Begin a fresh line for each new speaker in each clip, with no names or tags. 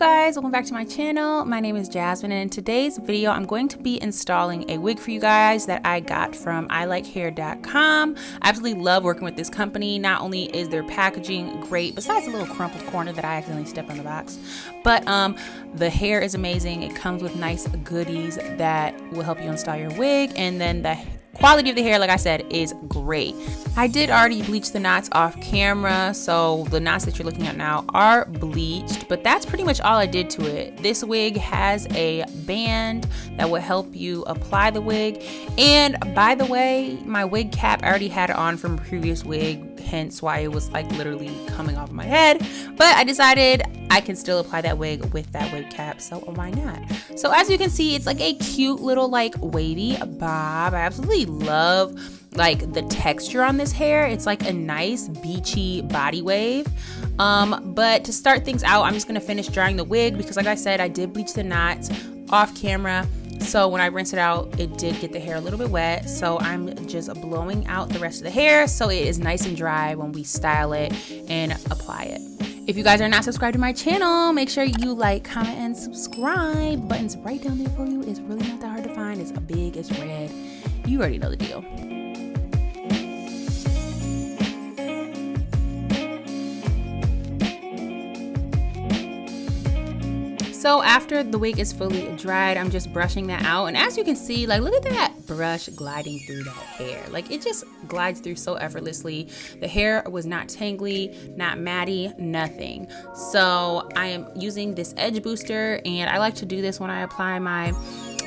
guys, welcome back to my channel. My name is Jasmine, and in today's video I'm going to be installing a wig for you guys that I got from ilikehair.com. I absolutely love working with this company. Not only is their packaging great, besides a little crumpled corner that I accidentally stepped on the box, but the hair is amazing. It comes with nice goodies that will help you install your wig, and then the quality of the hair, like I said, is great. I did already bleach the knots off camera, so the knots that you're looking at now are bleached, but that's pretty much all I did to it. This wig has a band that will help you apply the wig, and by the way, my wig cap, I already had it on from a previous wig, hence why it was like literally coming off my head, but I decided I can still apply that wig with that wig cap, so why not? So as you can see, it's like a cute little like wavy bob. I absolutely love like the texture on this hair. It's like a nice beachy body wave. But to start things out, I'm just gonna finish drying the wig because like I said, I did bleach the knots off camera. So when I rinse it out, it did get the hair a little bit wet. So I'm just blowing out the rest of the hair so it is nice and dry when we style it and apply it. If you guys are not subscribed to my channel, make sure you like, comment, and subscribe. Button's right down there for you. It's really not that hard to find. It's big, it's red. You already know the deal. So after the wig is fully dried, I'm just brushing that out. And as you can see, like, look at that brush gliding through that hair. Like, it just glides through so effortlessly. The hair was not tangly, not matty, nothing. So I am using this edge booster, and I like to do this when I apply my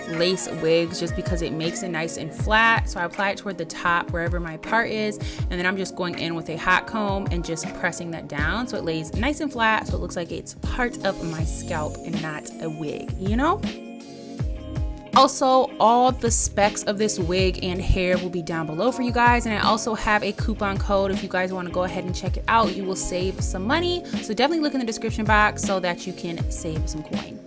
lace wigs just because it makes it nice and flat. So I apply it toward the top wherever my part is, and then I'm just going in with a hot comb and just pressing that down so it lays nice and flat, so it looks like it's part of my scalp and not a wig, you know? Also, all the specs of this wig and hair will be down below for you guys, and I also have a coupon code if you guys want to go ahead and check it out. You will save some money, so definitely look in the description box so that you can save some coin.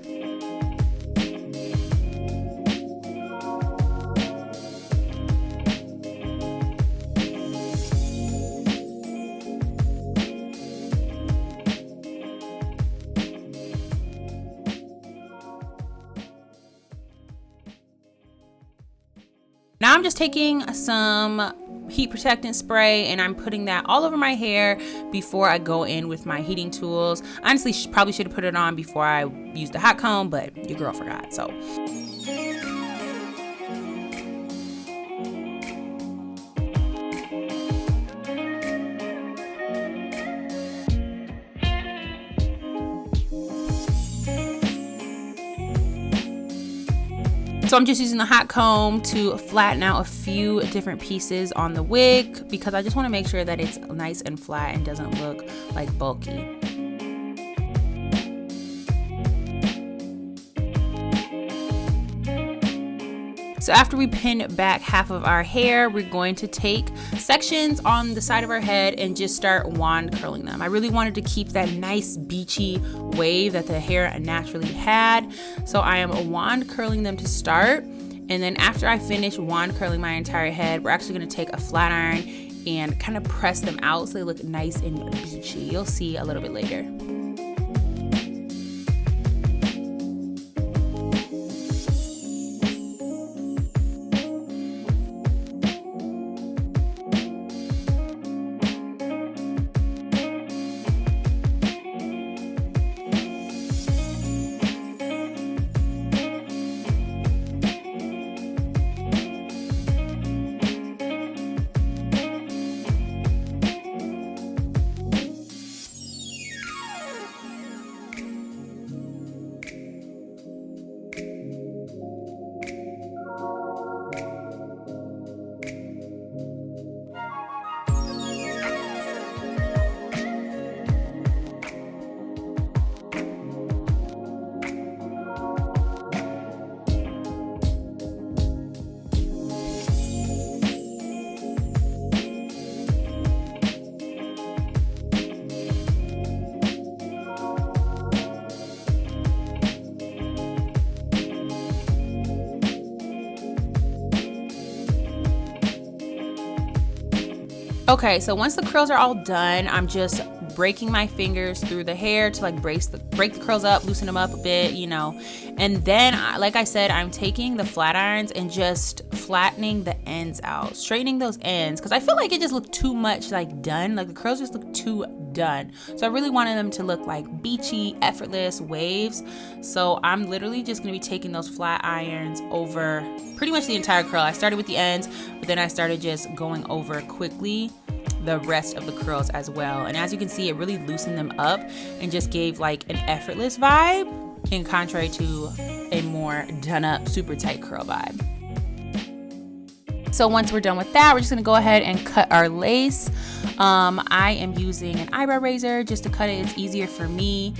Now I'm just taking some heat protectant spray and I'm putting that all over my hair before I go in with my heating tools. Honestly, probably should have put it on before I used the hot comb, but your girl forgot, so. So I'm just using the hot comb to flatten out a few different pieces on the wig because I just want to make sure that it's nice and flat and doesn't look like bulky. So after we pin back half of our hair, we're going to take sections on the side of our head and just start wand curling them. I really wanted to keep that nice beachy wave that the hair naturally had. So I am wand curling them to start. And then after I finish wand curling my entire head, we're actually gonna take a flat iron and kind of press them out so they look nice and beachy. You'll see a little bit later. Okay, so once the curls are all done, I'm just breaking my fingers through the hair to like break the curls up, loosen them up a bit, you know. And then, like I said, I'm taking the flat irons and just flattening the ends out, straightening those ends, because I feel like it just looked too much like done. Like the curls just look too done. So I really wanted them to look like beachy, effortless waves. So I'm literally just gonna be taking those flat irons over pretty much the entire curl. I started with the ends, but then I started just going over quickly the rest of the curls as well. And as you can see, it really loosened them up and just gave like an effortless vibe, in contrary to a more done up, super tight curl vibe. So once we're done with that, we're just gonna go ahead and cut our lace. I am using an eyebrow razor just to cut it. It's easier for me.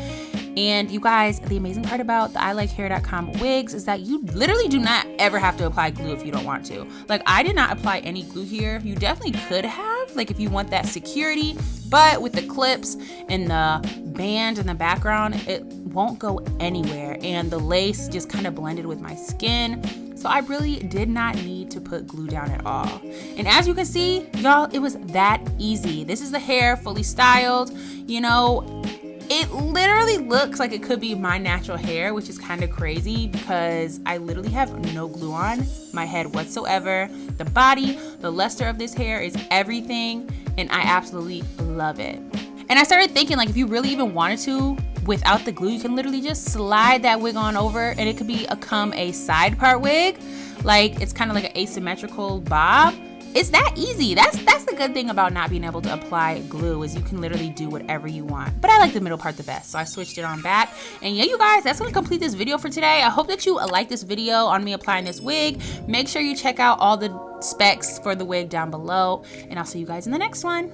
And you guys, the amazing part about the ILikeHair.com wigs is that you literally do not ever have to apply glue if you don't want to. Like, I did not apply any glue here. You definitely could have, like if you want that security, but with the clips and the band in the background, it won't go anywhere. And the lace just kind of blended with my skin. So I really did not need to put glue down at all. And as you can see, y'all, it was that easy. This is the hair fully styled, you know. It literally looks like it could be my natural hair, which is kind of crazy because I literally have no glue on my head whatsoever. The body, the luster of this hair is everything, and I absolutely love it. And I started thinking, like, if you really even wanted to, without the glue, you can literally just slide that wig on over and it could become a side part wig. Like, it's kind of like an asymmetrical bob. It's that easy. That's the good thing about not being able to apply glue, is you can literally do whatever you want. But I like the middle part the best, so I switched it on back. And yeah, you guys, that's gonna complete this video for today. I hope that you like this video on me applying this wig. Make sure you check out all the specs for the wig down below, and I'll see you guys in the next one.